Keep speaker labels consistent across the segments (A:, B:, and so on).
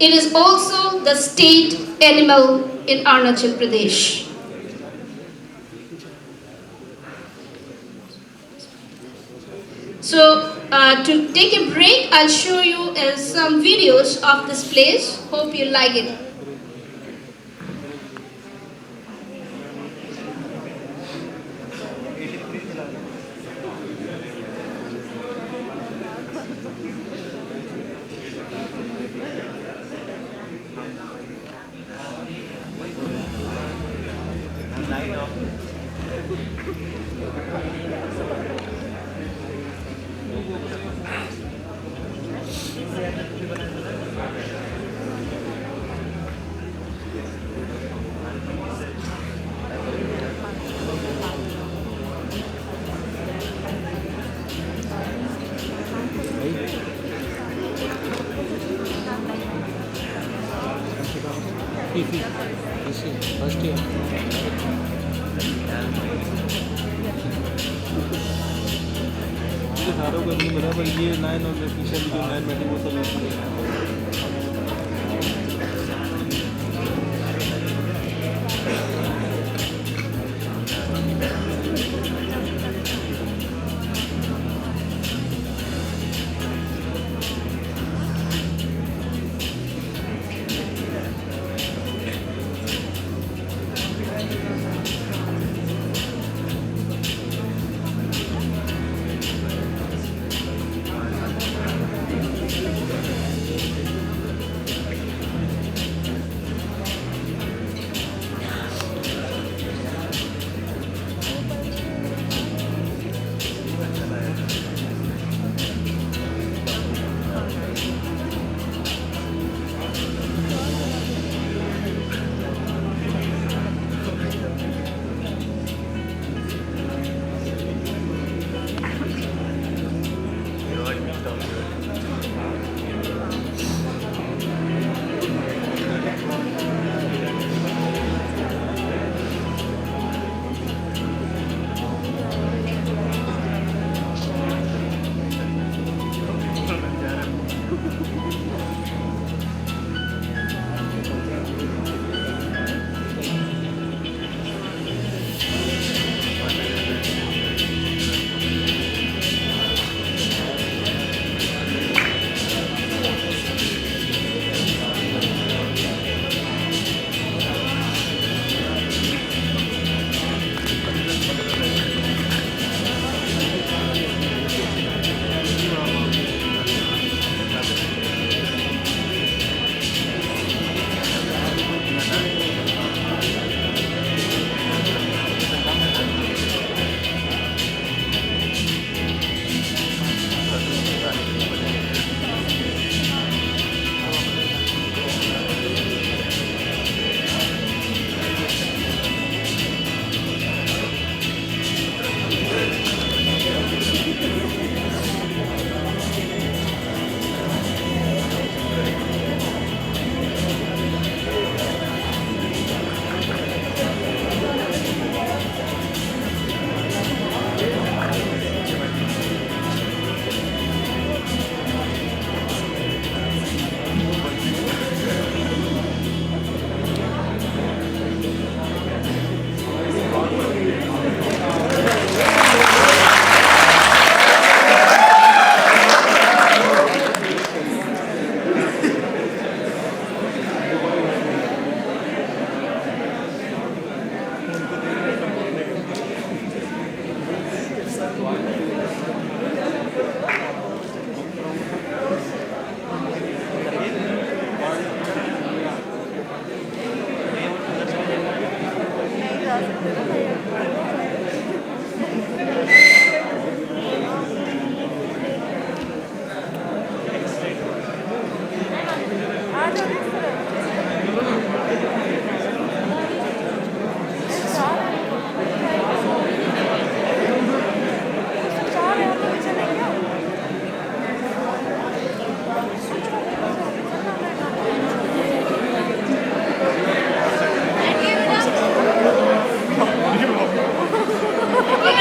A: It is also the state animal in Arunachal Pradesh. So, to take a break, I'll show you some videos of this place. Hope you like it.
B: First year. मुझे सारों को नहीं मिला पर ये 9 और पीछे भी जो 9 बैठी वो सब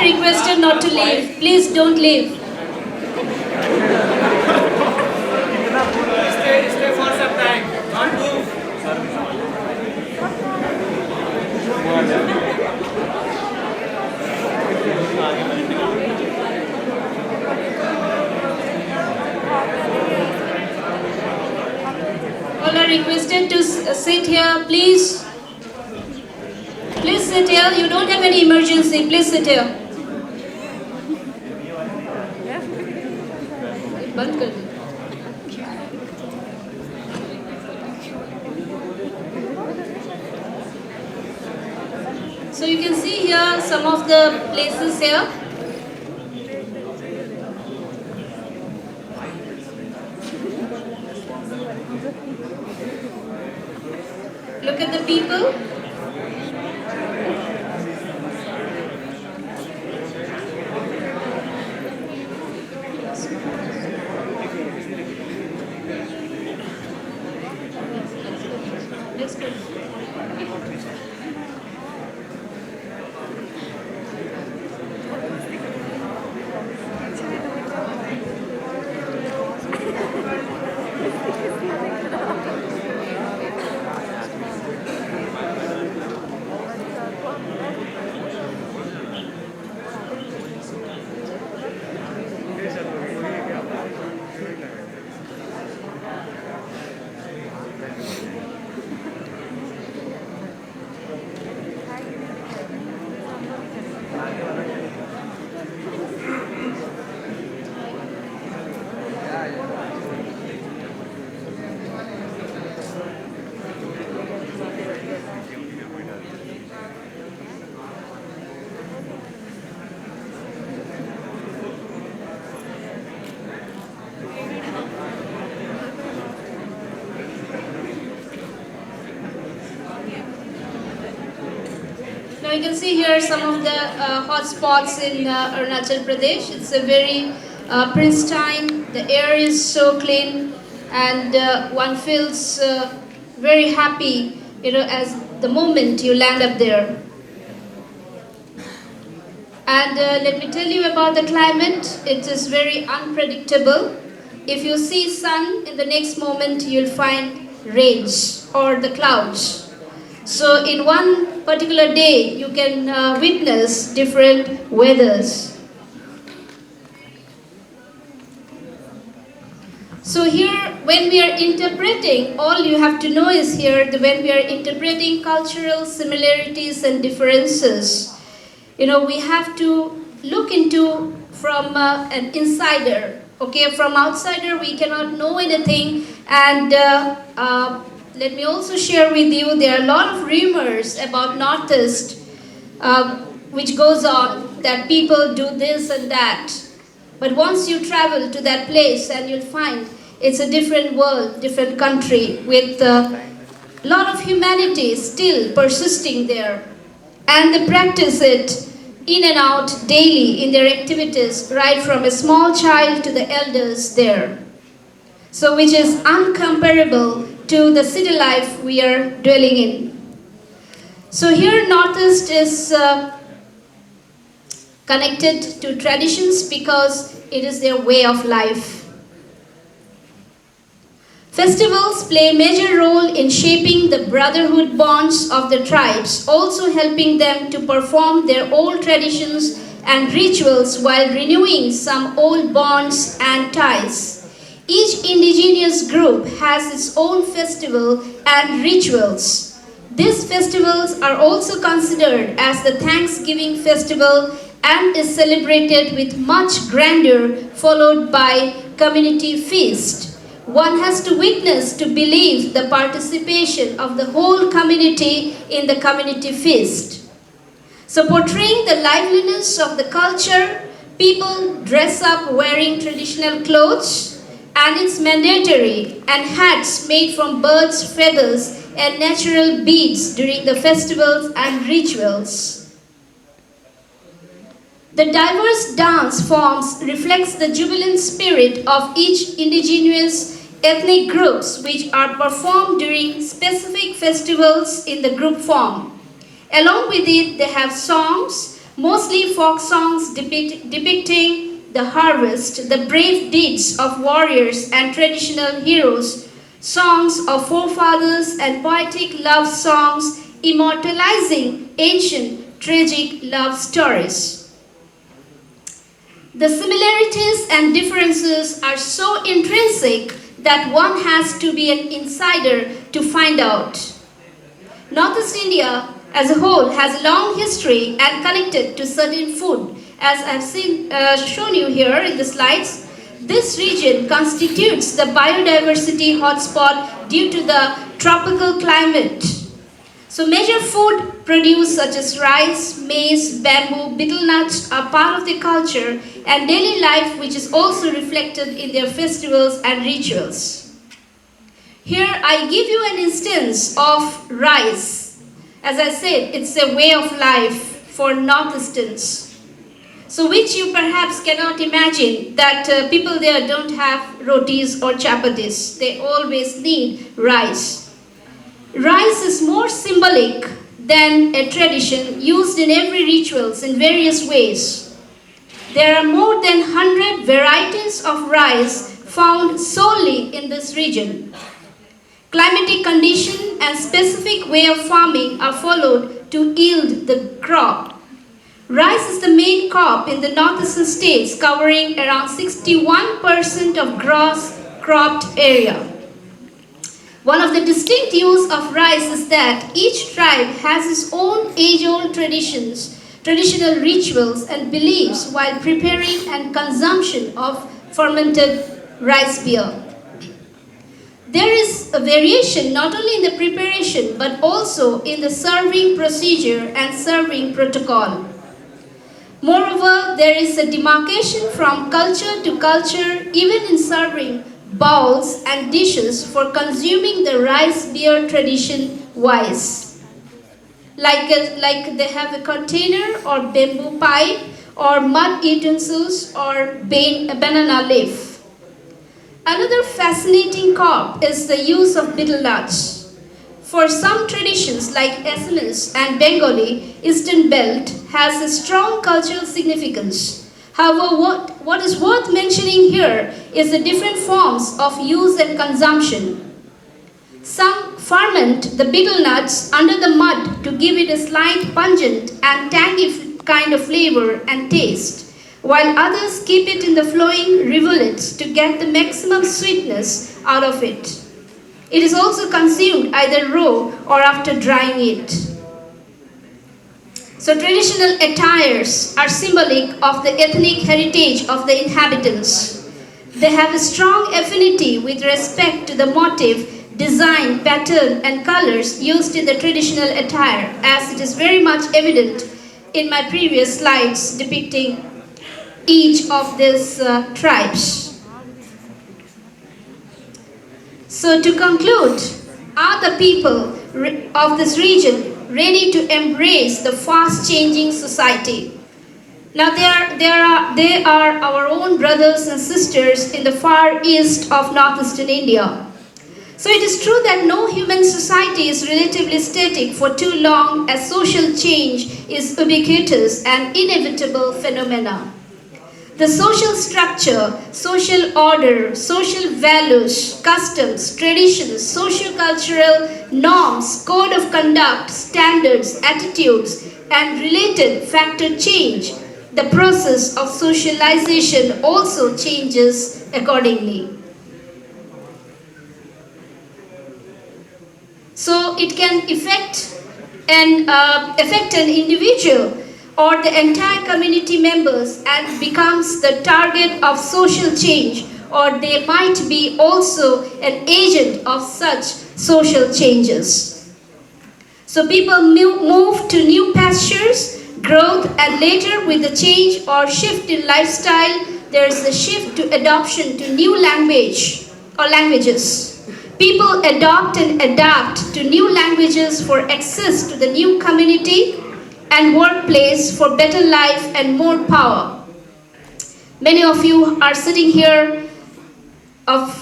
A: Requested not to leave. Please don't leave.
C: Stay for some time.
A: all are requested to sit here, please. Please sit here. You don't have any emergency. Please sit here. बंद कर दो. So you can see here some of the places here. Look at the people. Next one. Now you can see here some of the hot spots in Arunachal Pradesh. It's a very pristine, the air is so clean, and one feels very happy, as the moment you land up there. And let me tell you about the climate. It is very unpredictable. If you see sun, in the next moment you'll find rains or the clouds. So in one particular day, you can witness different weathers. So here, when we are interpreting, all you have to know is here, when we are interpreting cultural similarities and differences, we have to look into from an insider. Okay, from outsider we cannot know anything, and let me also share with you, there are a lot of rumors about Northeast which goes on that people do this and that. But once you travel to that place and you'll find it's a different world, different country with a lot of humanity still persisting there. And they practice it in and out daily in their activities, right from a small child to the elders there. So which is uncomparable to the city life we are dwelling in. So here Northeast is connected to traditions because it is their way of life. Festivals play a major role in shaping the brotherhood bonds of the tribes, also helping them to perform their old traditions and rituals while renewing some old bonds and ties. Each indigenous group has its own festival and rituals. These festivals are also considered as the Thanksgiving festival and is celebrated with much grandeur, followed by community feast. One has to witness to believe the participation of the whole community in the community feast. So portraying the liveliness of the culture, people dress up wearing traditional clothes, and it's mandatory, and hats made from birds' feathers and natural beads during the festivals and rituals. The diverse dance forms reflects the jubilant spirit of each indigenous ethnic groups which are performed during specific festivals in the group form. Along with it, they have songs, mostly folk songs depicting the harvest, the brave deeds of warriors and traditional heroes, songs of forefathers and poetic love songs immortalizing ancient tragic love stories. The similarities and differences are so intrinsic that one has to be an insider to find out. Northeast India as a whole has a long history and connected to certain food. As I've shown you here in the slides, this region constitutes the biodiversity hotspot due to the tropical climate. So major food produce such as rice, maize, bamboo, betel nuts are part of their culture and daily life, which is also reflected in their festivals and rituals. Here I give you an instance of rice. As I said, it's a way of life for Northeasterns. So which you perhaps cannot imagine that people there don't have rotis or chapatis. They always need rice. Rice is more symbolic than a tradition used in every rituals in various ways. There are more than 100 varieties of rice found solely in this region. Climatic condition and specific way of farming are followed to yield the crop. Rice is the main crop in the northeastern states, covering around 61% of gross cropped area. One of the distinct use of rice is that each tribe has its own age-old traditions, traditional rituals and beliefs while preparing and consumption of fermented rice beer. There is a variation not only in the preparation but also in the serving procedure and serving protocol. Moreover, there is a demarcation from culture to culture even in serving bowls and dishes for consuming the rice beer tradition wise. Like they have a container or bamboo pipe or mud utensils or banana leaf. Another fascinating crop is the use of betel nuts. For some traditions like Assamese and Bengali, Eastern Belt has a strong cultural significance. However, what is worth mentioning here is the different forms of use and consumption. Some ferment the betel nuts under the mud to give it a slight pungent and tangy kind of flavor and taste, while others keep it in the flowing rivulets to get the maximum sweetness out of it. It is also consumed either raw or after drying it. So traditional attires are symbolic of the ethnic heritage of the inhabitants. They have a strong affinity with respect to the motif, design, pattern and colors used in the traditional attire, as it is very much evident in my previous slides depicting each of these tribes. So to conclude, are the people of this region ready to embrace the fast-changing society? Now they are our own brothers and sisters in the far east of northeastern India. So it is true that no human society is relatively static for too long, as social change is ubiquitous and inevitable phenomena. The social structure, social order, social values, customs, traditions, socio-cultural norms, code of conduct, standards, attitudes, and related factor change. The process of socialization also changes accordingly. So it can affect an individual or the entire community members and becomes the target of social change, or they might be also an agent of such social changes. So people move to new pastures, growth, and later with the change or shift in lifestyle, there is a shift to adoption to new language or languages. People adopt and adapt to new languages for access to the new community and workplace for better life and more power. Many of you are sitting here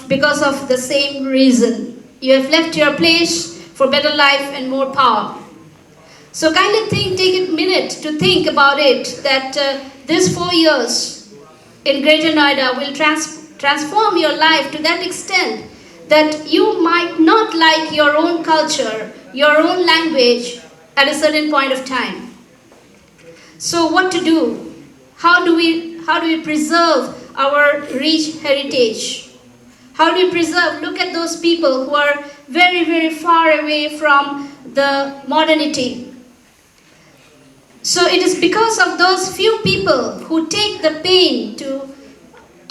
A: because of the same reason. You have left your place for better life and more power. So kindly take a minute to think about it, that these 4 years in Greater Noida will transform your life to that extent that you might not like your own culture, your own language at a certain point of time. So what to do? How do we preserve our rich heritage? How do you preserve? Look at those people who are very, very far away from the modernity. So it is because of those few people who take the pain to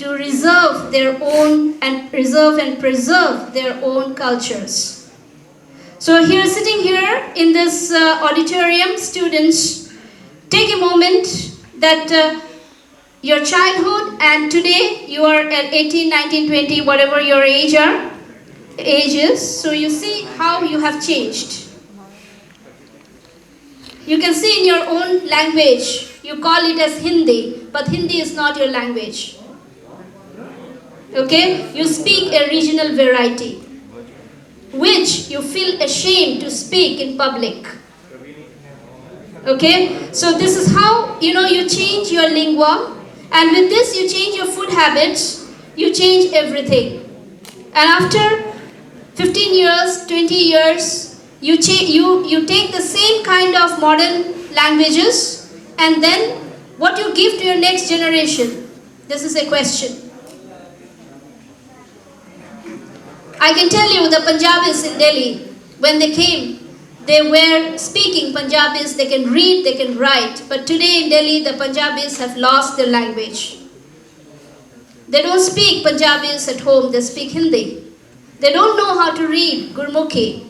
A: reserve their own and preserve their own cultures. So here, sitting here in this auditorium, students, take a moment that your childhood and today you are at 18, 19, 20, whatever your age is. So you see how you have changed. You can see in your own language, you call it as Hindi, but Hindi is not your language. Okay? You speak a regional variety, which you feel ashamed to speak in public. Okay? So this is how, you change your lingua, and with this you change your food habits, you change everything. And after 15 years, 20 years, you take the same kind of modern languages, and then what you give to your next generation? This is a question. I can tell you the Punjabis in Delhi, when they came, they were speaking Punjabis, they can read, they can write. But today in Delhi, the Punjabis have lost their language. They don't speak Punjabis at home, they speak Hindi. They don't know how to read Gurmukhi.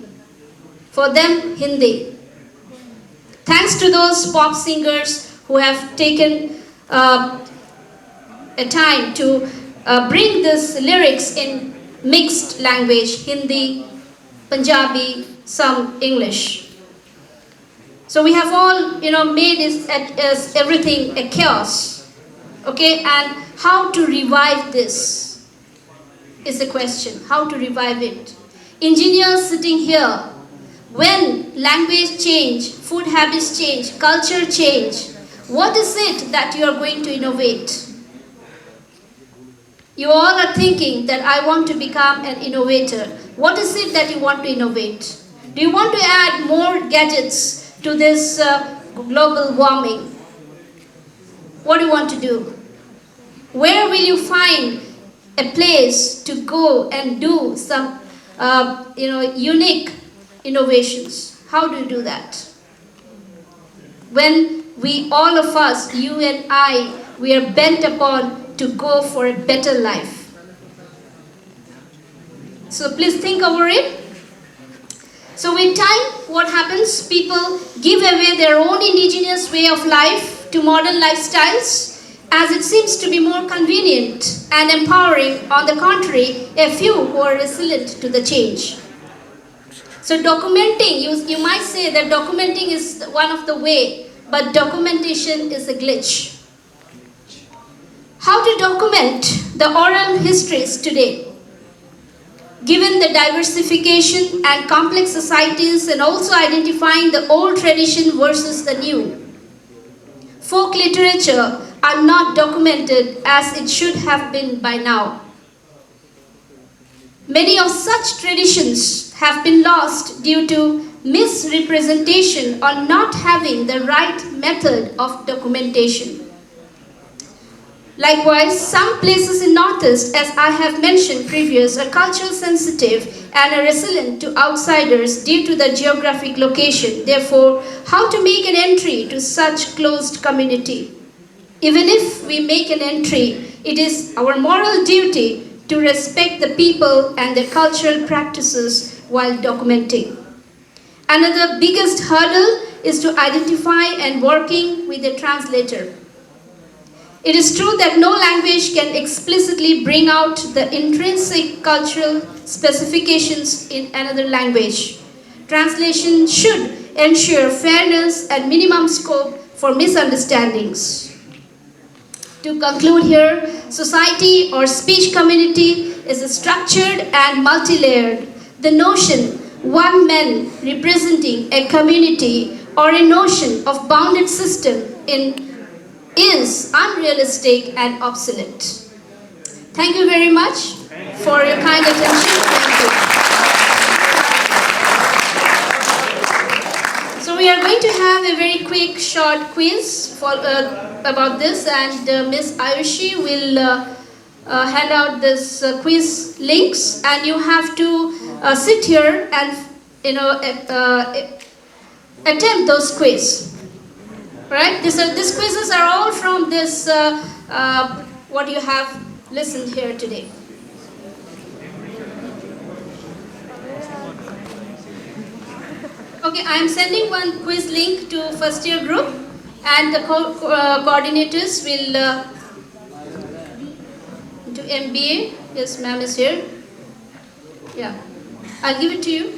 A: For them, Hindi. Thanks to those pop singers who have taken a time to bring these lyrics in mixed language, Hindi, Punjabi, some English. So we have all, made as everything a chaos. Okay, and how to revive this is the question. How to revive it? Engineers sitting here, when language change, food habits change, culture change, what is it that you are going to innovate? You all are thinking that I want to become an innovator. What is it that you want to innovate? Do you want to add more gadgets to this global warming? What do you want to do? Where will you find a place to go and do some unique innovations? How do you do that? When all of us, you and I, we are bent upon to go for a better life. So please think over it. So with time, what happens? People give away their own indigenous way of life to modern lifestyles, as it seems to be more convenient and empowering. On the contrary, a few who are resilient to the change. So documenting, you might say that documenting is one of the way, but documentation is a glitch. How to document the oral histories today? Given the diversification and complex societies, and also identifying the old tradition versus the new. Folk literature are not documented as it should have been by now. Many of such traditions have been lost due to misrepresentation or not having the right method of documentation. Likewise, some places in Northeast, as I have mentioned previous, are culturally sensitive and are resilient to outsiders due to the geographic location. Therefore, how to make an entry to such closed community? Even if we make an entry, it is our moral duty to respect the people and their cultural practices while documenting. Another biggest hurdle is to identify and working with a translator. It is true that no language can explicitly bring out the intrinsic cultural specifications in another language. Translation should ensure fairness and minimum scope for misunderstandings. To conclude here, society or speech community is structured and multi-layered. The notion one man representing a community or a notion of bounded system is unrealistic and obsolete. Thank you very much for your kind attention. Thank you. So we are going to have a very quick short quiz about this, and Ms. Ayushi will hand out this quiz links, and you have to sit here and attempt those quiz. Right? These quizzes are all from this what you have listened here today. Okay, I am sending one quiz link to first year group, and the coordinators will to MBA. Yes, ma'am is here. Yeah, I'll give it to you.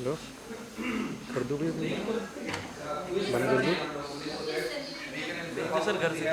C: Hello कर दूँ भैया बंद कर दूँ
B: sir घर से